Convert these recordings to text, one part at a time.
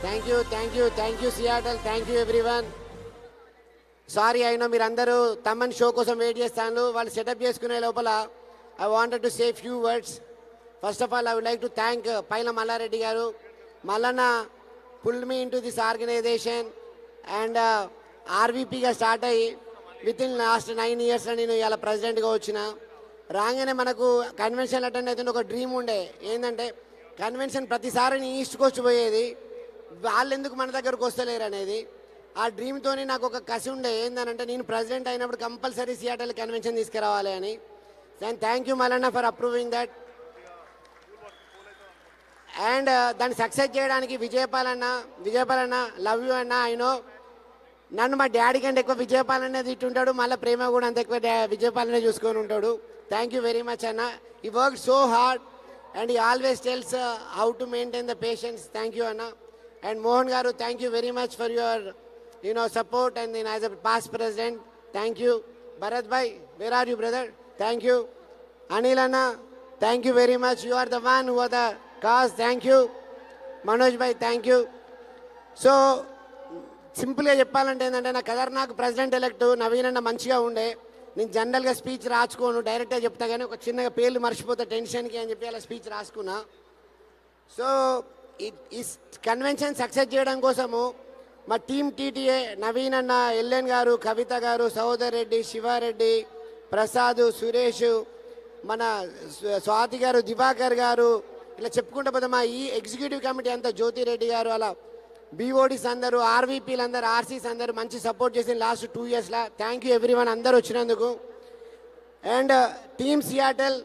Thank you Seattle, thank you everyone. Sorry అయినా మీరు అందరూ తమ్మని షో కోసం వెయిట్ చేస్తాను. వాళ్ళు సెటప్ చేసుకునే లోపల I wanted to say few words. First of all I would like to thank Paila Mallareddy garu. Mallanna pull me into this organisation and ఆర్వీపీగా start అయ్యి విత్ ఇన్ లాస్ట్ 9 yearsలో నేను ఇలా ప్రెసిడెంట్గా వచ్చిన. రాగానే మనకు కన్వెన్షన్ అటెండ్ అవుతుంటే ఒక డ్రీమ్ ఉండే, ఏంటంటే కన్వెన్షన్ ప్రతిసారి ఈస్ట్ కోస్ట్ పోయేది, వాళ్ళు ఎందుకు మన దగ్గరకు వస్తలేరు అనేది. ఆ డ్రీమ్తో నాకు ఒక కసి ఉండే, ఏంటంటే నేను ప్రెసిడెంట్ అయినప్పుడు కంపల్సరీ సియాటల్ కన్వెన్షన్ తీసుకురావాలి అని. And thank you Mallanna for approving that. And దాన్ని సక్సెస్ చేయడానికి విజయపాలన్న లవ్ యూ అన్న. ఐ నో నన్ను మా డాడీ కంటే ఎక్కువ విజయపాలనే తిట్టుంటాడు, మళ్ళీ ప్రేమ కూడా అంత ఎక్కువ విజయపాలనే చూసుకొని ఉంటాడు. థ్యాంక్ యూ వెరీ మచ్ అన్న. ఈ వర్క్ సో హార్డ్ అండ్ ఈ always tells how to maintain the patience. Thank you అన్న. అండ్ మోహన్ గారు, thank you very much for your support and then as a past president. Thank you. Bharat bhai, where are you brother? Thank you. Anil anna, thank you very much. You are the one who are the cause. Thank you. Manoj bhai, thank you. So సింపుల్గా చెప్పాలంటే ఏంటంటే నా ఖతర్నాక్ president elect Naveen అన్న మంచిగా ఉండే. నేను జనరల్గా speech రాసుకోను, డైరెక్ట్గా చెప్తా, కానీ ఒక చిన్నగా పేర్లు మర్చిపోతా టెన్షన్కి అని చెప్పి అలా స్పీచ్ రాసుకున్నా. సో ఈ కన్వెన్షన్ సక్సెస్ చేయడం కోసము మా టీమ్ టీటీఏ నవీన్ అన్న, ఎల్ఎన్ గారు, కవిత గారు, సహోదర్ రెడ్డి, శివారెడ్డి, ప్రసాద్, సురేష్, మన స్వాతి గారు, దివాకర్ గారు, ఇలా చెప్పుకుంటూ పోతే మా ఈ ఎగ్జిక్యూటివ్ కమిటీ అంతా, జ్యోతిరెడ్డి గారు, అలా బీఓడీస్ అందరూ, ఆర్వీపీలు అందరూ, ఆర్సీస్ అందరూ మంచి సపోర్ట్ చేసిన లాస్ట్ 2 yearsలో. థ్యాంక్ యూ ఎవ్రీవన్ అందరూ వచ్చినందుకు. And team Seattle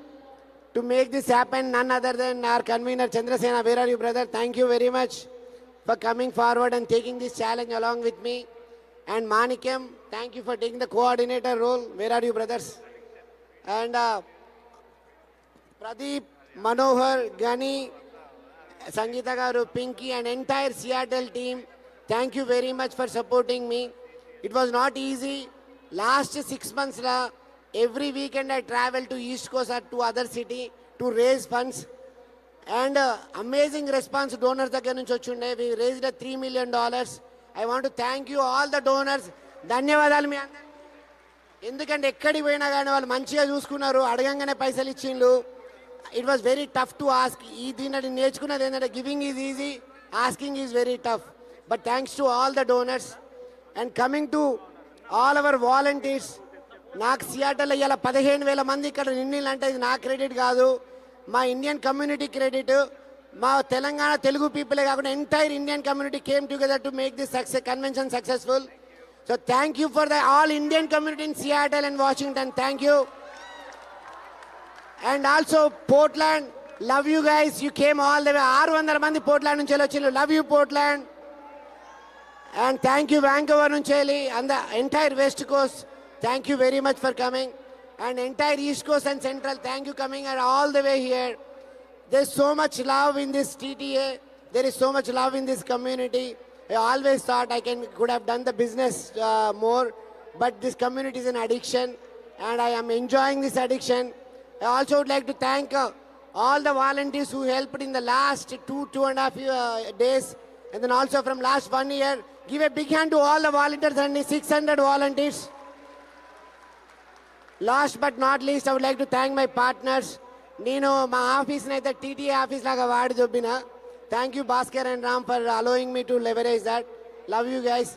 to make this happen, none other than our convener Chandrasena. Where are you brother? Thank you very much for coming forward and taking this challenge along with me. And Manikyam, thank you for taking the coordinator role. Where are you brothers? And Pradeep, Manohar, Gani, Sangeeta garu, Pinky and entire Seattle team, thank you very much for supporting me. It was not easy. Last 6 months la every weekend I travel to East Coast or to other city to raise funds. And amazing response donors దగ్గర నుంచి వచ్చిండే. We raised $3 million. I want to thank you all the donors. ధన్యవాదాలు మీ అందరికీ. ఎందుకంటే ఎక్కడికి పోయినా కానీ వాళ్ళు మంచిగా చూసుకున్నారు, అడగంగానే పైసలు ఇచ్చిండ్రు. It was very tough to ask. ఈ దీన్ని నేర్చుకున్నది ఏంటంటే giving is easy, asking is very tough. But thanks to all the donors. And coming to all our volunteers, నాకు సియాటల్లో ఇలా 15,000 మంది ఇక్కడ నిన్నీళ్ళంటే ఇది నా క్రెడిట్ కాదు, మా ఇండియన్ కమ్యూనిటీ క్రెడిట్. మా తెలంగాణ తెలుగు పీపులే కాకుండా entire Indian community came together to make this convention successful. So thank you for the all Indian community in Seattle and Washington. Thank you. And also Portland, love you guys. You came all the way. 600 మంది Portland నుంచి వచ్చిండ్రు. Love you Portland. And thank you Vancouver నుంచి వెళ్ళి and the entire west Coast. Thank you very much for coming. And entire East Coast and Central, thank you coming and all the way here. There's so much love in this TTA. There is so much love in this community. I always thought could have done the business more, but this community is an addiction and I am enjoying this addiction. I also would like to thank all the volunteers who helped in the last 2.5 days, and then also from last 1 year. Give a big hand to all the volunteers and the 600 volunteers. Last but not least, I would like to thank my partners. నేను మా ఆఫీస్ని అయితే TTA office లాగా వాడి దొబ్బిన. Thank you Bhaskar and Ram for allowing me to leverage that. Love you guys.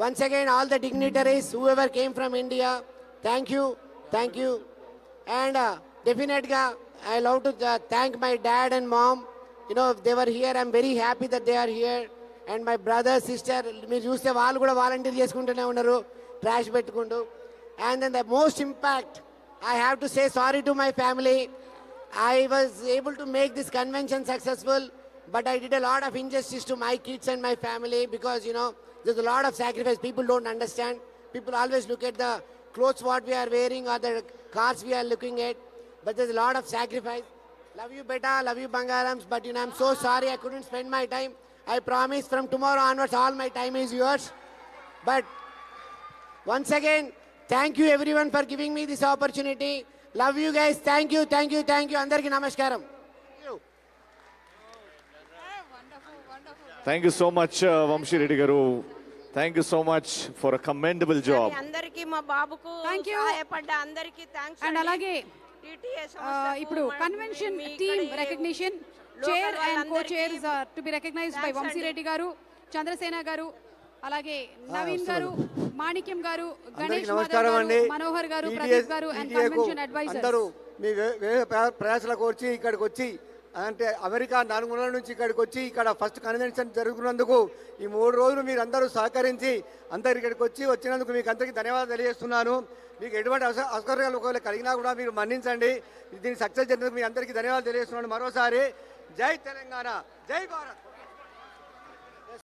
Once again all the dignitaries who ever came from India, thank you. And డెఫినెట్గా I love to thank my dad and mom. They were here. I'm very happy that they are here. And my brother, sister, మీరు చూస్తే వాళ్ళు కూడా volunteer చేసుకుంటూనే ఉన్నారు, trash పెట్టుకుంటూ. And then the most impact, I have to say sorry to my family. I was able to make this convention successful, but I did a lot of injustice to my kids and my family because, there's a lot of sacrifice. People don't understand. People always look at the clothes what we are wearing or the cars we are looking at, but there's a lot of sacrifice. Love you beta, love you Bangarams, but I'm so sorry I couldn't spend my time. I promise from tomorrow onwards all my time is yours. But once again, thank you everyone for giving me this opportunity. Love you guys. Thank you. Andarki namaskaram. Wonderful. Thank you so much Vamshi Reddy garu. Thank you so much for a commendable job. అందరికీ మా బాబుకు Thank you. సహాయపడ్డ అందరికీ thanks. And అలాగే TTA ఇప్పుడు convention team recognition chair and co chairs to be recognised by Vamshi Reddy garu, Chandrasena గారు, అలాగే నవీన్ గారు, మాణిక్యం గారు, గణేష్ నమస్కారం అండి. మనోహర్ గారు, ప్రదీప్ గారు అండ్ కన్వెన్షన్ అడ్వైజర్స్. అందరూ మీ ప్రయాసాలకు వచ్చి ఇక్కడికి వచ్చి అంటే అమెరికా 4 నెలల నుంచి ఇక్కడికి వచ్చి ఇక్కడ ఫస్ట్ కన్వెన్షన్ జరుగుతున్నందుకు ఈ 3 రోజులు మీరు అందరూ సహకరించి అందరు ఇక్కడికి వచ్చినందుకు మీకు అందరికీ ధన్యవాదాలు తెలియజేస్తున్నాను. మీకు ఎటువంటి అసౌకర్యాలు ఒకవేళ కలిగినా కూడా మీరు మన్నించండి. దీన్ని సక్సెస్ చేసినందుకు మీ అందరికీ ధన్యవాదాలు తెలియజేస్తున్నాను. మరోసారి జై తెలంగాణ, జై భారత్.